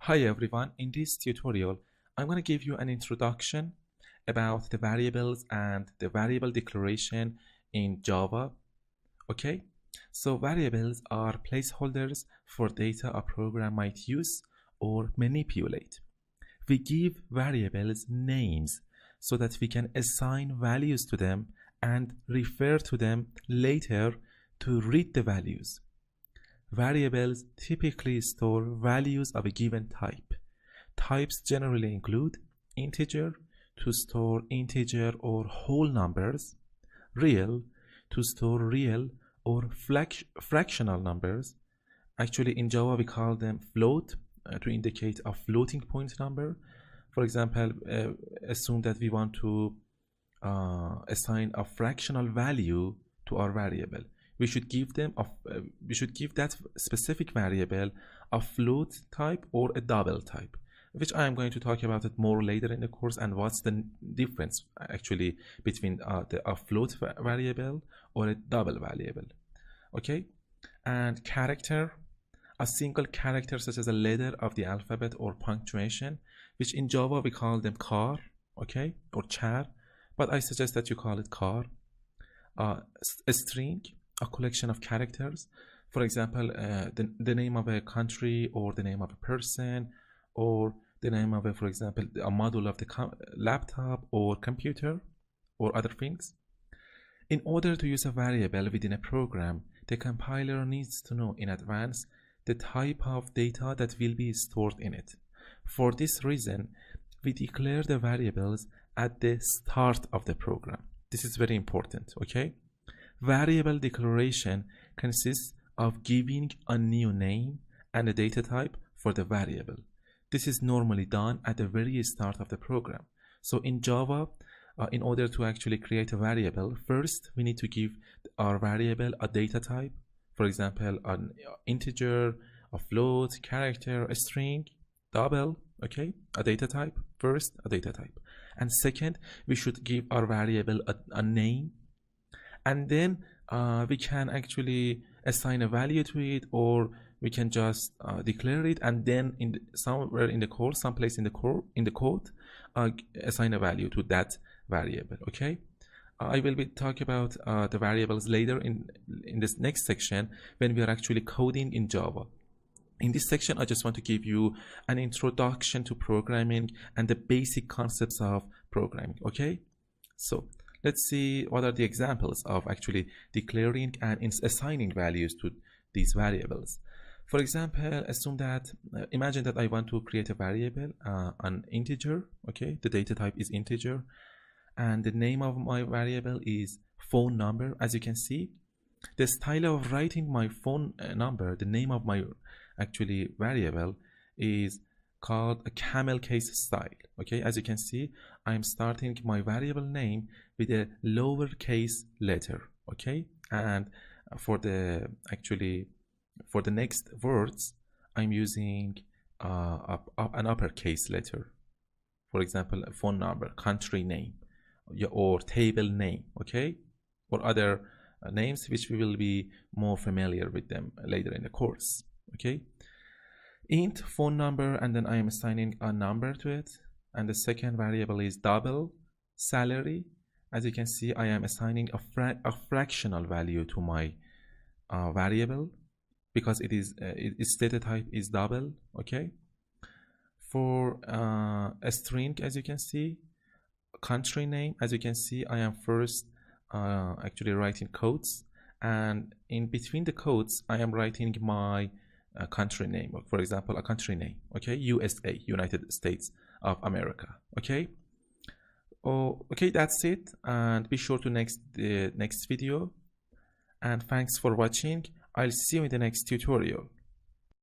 Hi everyone, in this tutorial I'm going to give you an introduction about the variables and the variable declaration in Java. Okay, so variables are placeholders for data a program might use or manipulate. We give variables names so that we can assign values to them and refer to them later to read the values. Variables typically store values of a given type. Types generally include integer to store integer or whole numbers, real to store real or fractional numbers. Actually, in Java, we call them float to indicate a floating point number. For example, assume that we want to assign a fractional value to our variable. We should give that specific variable a float type or a double type, which I am going to talk about it more later in the course, and what's the difference actually between a float variable or a double variable. Okay, and character, a single character such as a letter of the alphabet or punctuation, which in Java we call them char, okay, or char, but I suggest that you call it char. A string, a collection of characters, for example, the name of a country or the name of a person or the name of for example, a model of the laptop or computer or other things. In order to use a variable within a program, the compiler needs to know in advance the type of data that will be stored in it. For this reason, we declare the variables at the start of the program. This is very important, okay? Variable declaration consists of giving a new name and a data type for the variable. This is normally done at the very start of the program. So in Java, in order to actually create a variable, first we need to give our variable a data type. For example, an integer, a float, character, a string, double, okay, a data type. First, a data type. And second, we should give our variable a name. And then we can actually assign a value to it, or we can just declare it, and then somewhere in the code, someplace in the code, assign a value to that variable. Okay, I will be talking about the variables later in this next section when we are actually coding in Java. In this section, I just want to give you an introduction to programming and the basic concepts of programming. Okay, so let's see what are the examples of actually declaring and assigning values to these variables. For example, assume that, imagine that I want to create a variable, an integer, okay? The data type is integer, and the name of my variable is phone number. As you can see, the style of writing my phone number, the name of my actually variable, is called a camel case style. Okay, as you can see, I'm starting my variable name with a lowercase letter. Okay, and for the next words, I'm using an uppercase letter. For example, a phone number, country name, or table name. Okay, or other names which we will be more familiar with them later in the course. Okay, int phone number, and then I am assigning a number to it, and the second variable is double salary. As you can see, I am assigning a fractional value to my variable because its data type is double. Okay, for a string, as you can see, country name, as you can see, I am first actually writing quotes, and in between the quotes I am writing my country name, for example, a country name, okay, USA, United States of America. Okay, okay, that's it, and be sure to the next video, and thanks for watching. I'll see you in the next tutorial.